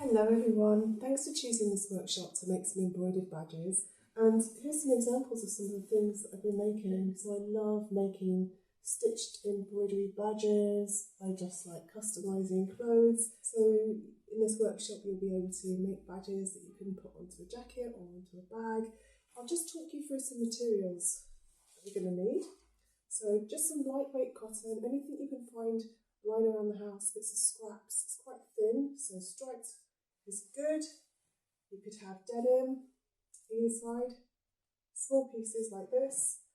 Hello everyone, thanks for choosing this workshop to make some embroidered badges, and here's some examples of some of the things that I've been making. So I love making stitched embroidery badges, I just like customising clothes. So in this workshop you'll be able to make badges that you can put onto a jacket or onto a bag. I'll just talk you through some materials that you're going to need. So just some lightweight cotton, anything you can find lying around the house, bits of scraps. It's quite thin, so striped is good. You could have denim either side, small pieces like this.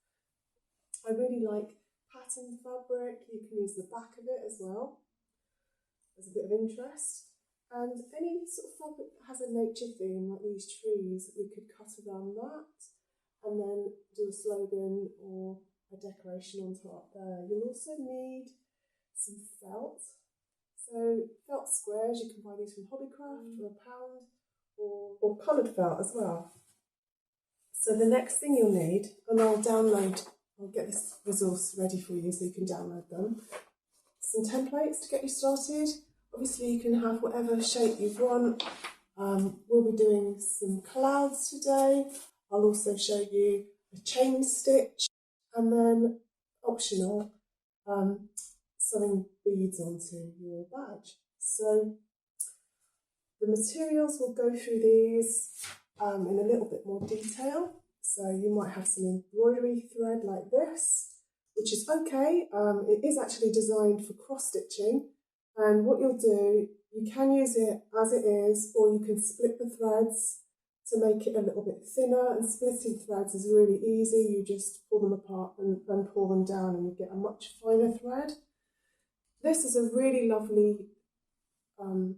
I really like patterned fabric. You can use the back of it as well as a bit of interest. And any sort of fabric that has a nature theme, like these trees, we could cut around that and then do a slogan or a decoration on top there. You'll also need some felt. So felt squares, you can buy these from Hobbycraft for £1 or coloured felt as well. So the next thing you'll need, and I'll get this resource ready for you so you can download them, some templates to get you started. Obviously you can have whatever shape you want. We'll be doing some clouds today. I'll also show you a chain stitch and then optional sewing beads onto your badge. So the materials, we'll go through these in a little bit more detail. So you might have some embroidery thread like this, which is okay. It is actually designed for cross stitching, and what you'll do, you can use it as it is, or you can split the threads to make it a little bit thinner, and splitting threads is really easy. You just pull them apart and pull them down and you get a much finer thread. This is a really lovely cotton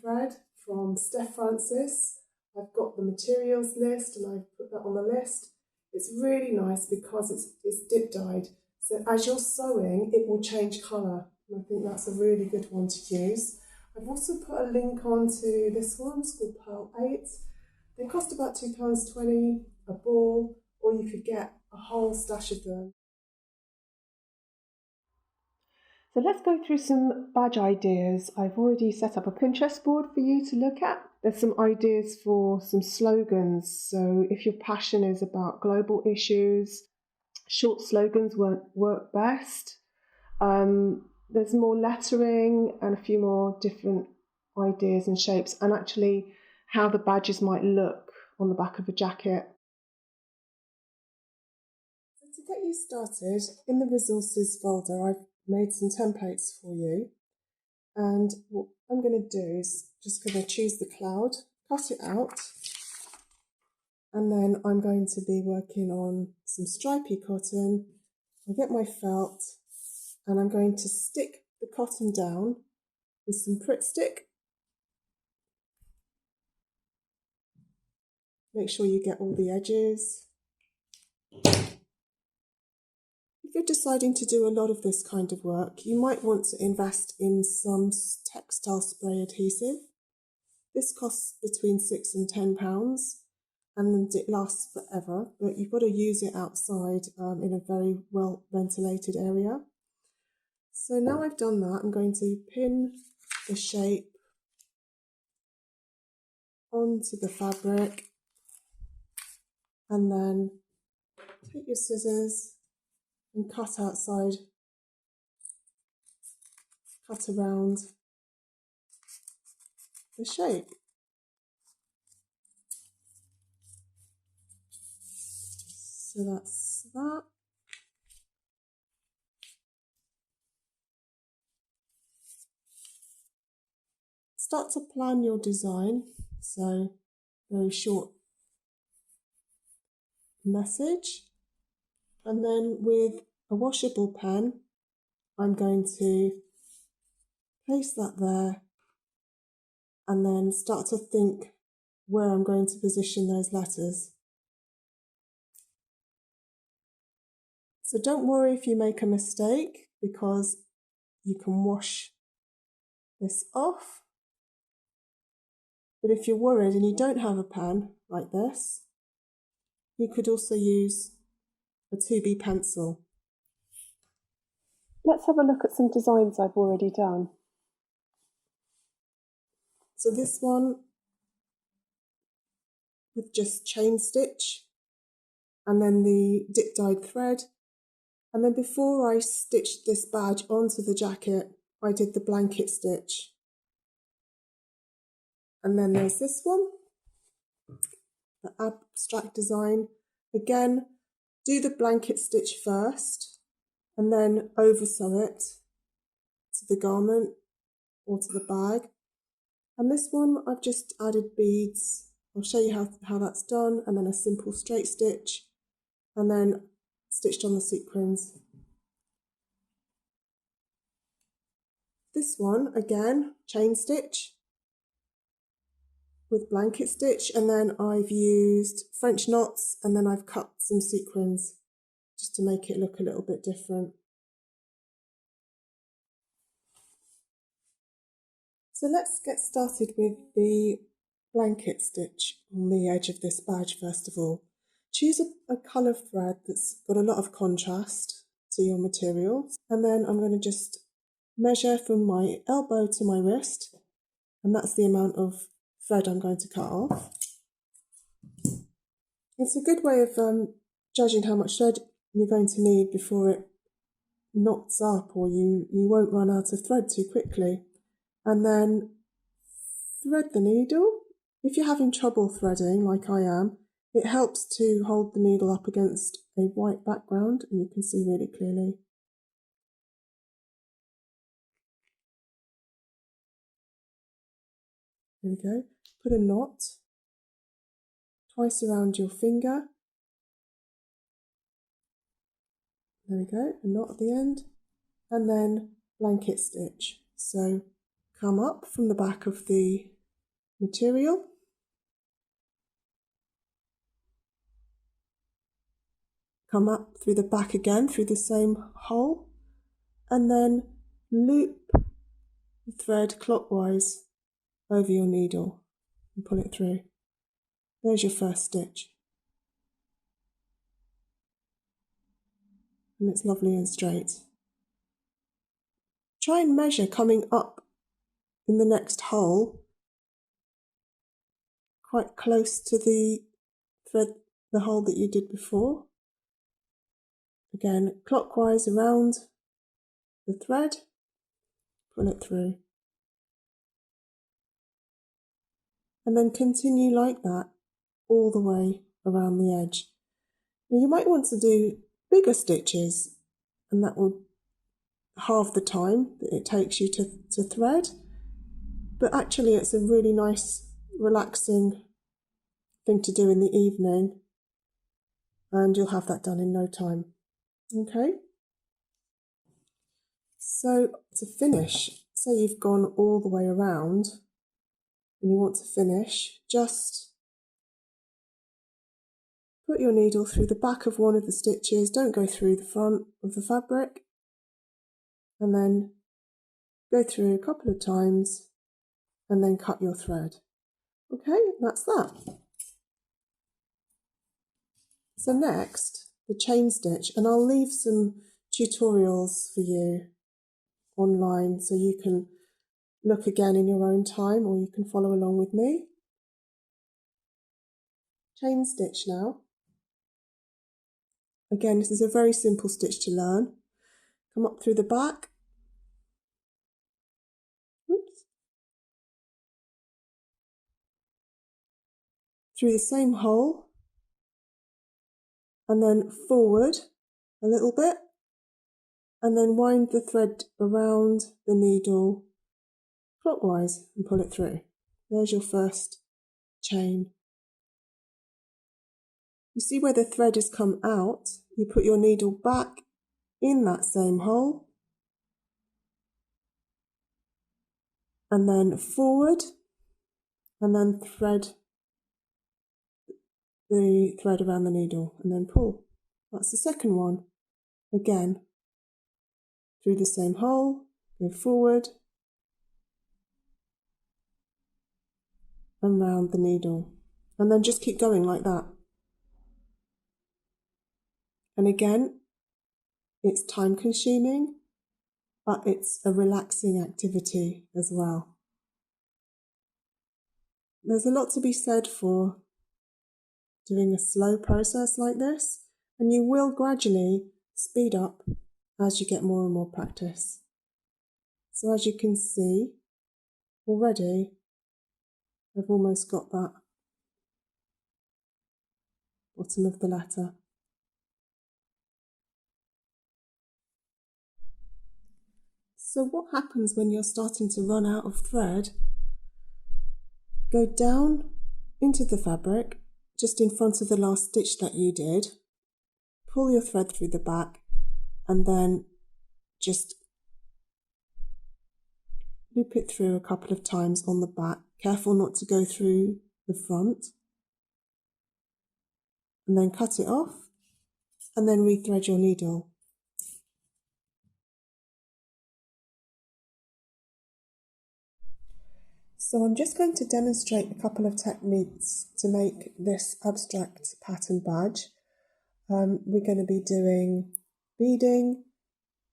thread from Steph Francis. I've got the materials list and I've put that on the list. It's really nice because it's dip dyed. So as you're sewing, it will change colour. And I think that's a really good one to use. I've also put a link onto this one. It's called Pearl 8. They cost about £2.20 a ball, or you could get a whole stash of them. So let's go through some badge ideas. I've already set up a Pinterest board for you to look at. There's some ideas for some slogans. So if your passion is about global issues, short slogans won't work best. There's more lettering and a few more different ideas and shapes, and actually how the badges might look on the back of a jacket. So to get you started, in the resources folder, I've made some templates for you, and what I'm going to do is just going to choose the cloud, cut it out, and then I'm going to be working on some stripy cotton. I'll get my felt and I'm going to stick the cotton down with some Pritt stick. Make sure you get all the edges. If you're deciding to do a lot of this kind of work, you might want to invest in some textile spray adhesive. This costs between £6 and £10, and it lasts forever, but you've got to use it outside in a very well ventilated area. So now I've done that, I'm going to pin the shape onto the fabric, and then take your scissors and cut around the shape. So that's that. Start to plan your design, so very short message, and then with a washable pen I'm going to place that there and then start to think where I'm going to position those letters. So don't worry if you make a mistake, because you can wash this off. But if you're worried and you don't have a pen like this, you could also use a 2B pencil. Let's have a look at some designs I've already done. So this one with just chain stitch and then the dip dyed thread. And then before I stitched this badge onto the jacket, I did the blanket stitch. And then there's this one, the abstract design. Again, do the blanket stitch first and then over sew it to the garment or to the bag. And this one, I've just added beads. I'll show you how that's done, and then a simple straight stitch, and then stitched on the sequins. This one, again, chain stitch with blanket stitch, and then I've used French knots, and then I've cut some sequins just to make it look a little bit different. So let's get started with the blanket stitch on the edge of this badge first of all. Choose a colour thread that's got a lot of contrast to your material, and then I'm going to just measure from my elbow to my wrist, and that's the amount of thread I'm going to cut off. It's a good way of judging how much thread you're going to need before it knots up, or you won't run out of thread too quickly. And then thread the needle. If you're having trouble threading, like I am, it helps to hold the needle up against a white background and you can see really clearly. There we go. Put a knot twice around your finger. There we go, a knot at the end. And then blanket stitch. So come up from the back of the material, come up through the back again through the same hole, and then loop the thread clockwise over your needle and pull it through. There's your first stitch. And it's lovely and straight. Try and measure coming up in the next hole quite close to the thread, the hole that you did before. Again, clockwise around the thread, pull it through. And then continue like that all the way around the edge. Now you might want to do bigger stitches, and that will halve the time that it takes you to thread. But actually it's a really nice, relaxing thing to do in the evening, and you'll have that done in no time. Okay? So to finish, say you've gone all the way around and you want to finish, just put your needle through the back of one of the stitches, don't go through the front of the fabric, and then go through a couple of times and then cut your thread. Okay, that's that. So next, the chain stitch, and I'll leave some tutorials for you online so you can look again in your own time, or you can follow along with me. Chain stitch now. Again, this is a very simple stitch to learn. Come up through the back. Oops. Through the same hole, and then forward a little bit, and then wind the thread around the needle clockwise and pull it through. There's your first chain. You see where the thread has come out, you put your needle back in that same hole, and then forward, and then thread the thread around the needle, and then pull. That's the second one. Again, through the same hole, go forward, and round the needle, and then just keep going like that. And again, it's time consuming, but it's a relaxing activity as well. there's a lot to be said for doing a slow process like this, and you will gradually speed up as you get more and more practice. So as you can see, already I've almost got that bottom of the letter. So what happens when you're starting to run out of thread? Go down into the fabric, just in front of the last stitch that you did, pull your thread through the back, and then just loop it through a couple of times on the back. Careful not to go through the front. And then cut it off, and then rethread your needle. So I'm just going to demonstrate a couple of techniques to make this abstract pattern badge. We're going to be doing beading,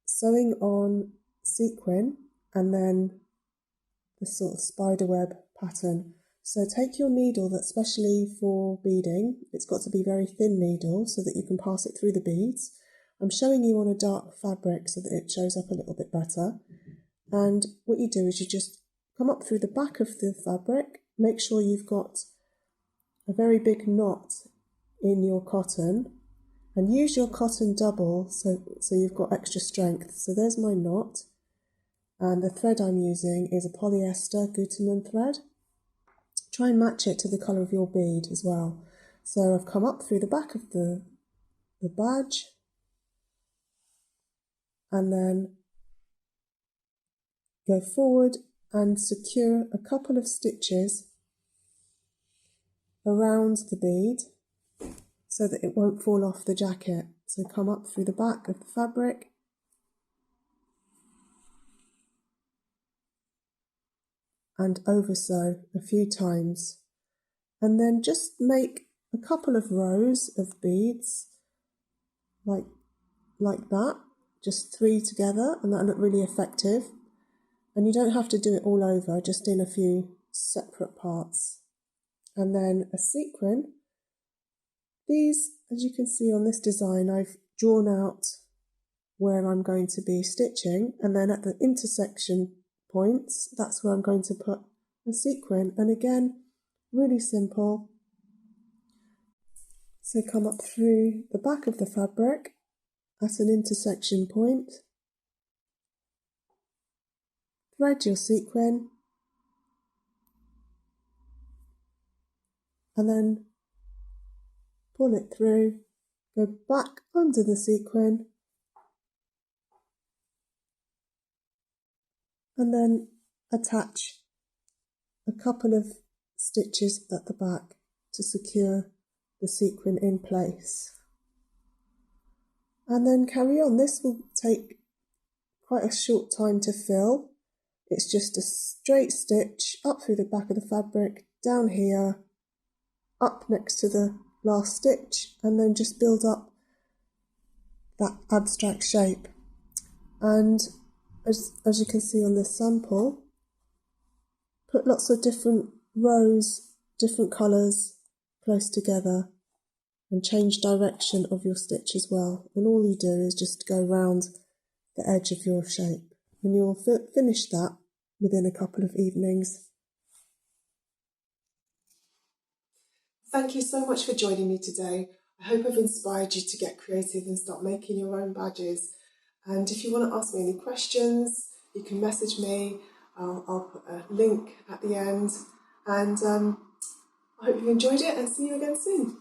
sewing on sequin, and then the sort of spiderweb pattern. So take your needle that's specially for beading. It's got to be very thin needle so that you can pass it through the beads. I'm showing you on a dark fabric so that it shows up a little bit better. And what you do is you just come up through the back of the fabric, make sure you've got a very big knot in your cotton, and use your cotton double so you've got extra strength. So there's my knot, and the thread I'm using is a polyester Gutermann thread. Try and match it to the colour of your bead as well. So I've come up through the back of the badge, and then go forward and secure a couple of stitches around the bead so that it won't fall off the jacket. So come up through the back of the fabric and over sew a few times, and then just make a couple of rows of beads like that, just 3 together, and that'll look really effective. And you don't have to do it all over, just in a few separate parts. And then a sequin. These, as you can see on this design, I've drawn out where I'm going to be stitching, and then at the intersection points, that's where I'm going to put a sequin. And again, really simple. So come up through the back of the fabric at an intersection point, thread your sequin, and then pull it through, go back under the sequin, and then attach a couple of stitches at the back to secure the sequin in place. And then carry on. This will take quite a short time to fill. It's just a straight stitch up through the back of the fabric, down here, up next to the last stitch, and then just build up that abstract shape. And as you can see on this sample, put lots of different rows, different colours close together, and change direction of your stitch as well. And all you do is just go round the edge of your shape, and you'll finish that within a couple of evenings. Thank you so much for joining me today. I hope I've inspired you to get creative and start making your own badges. And if you want to ask me any questions, you can message me. I'll put a link at the end. And I hope you enjoyed it, and see you again soon.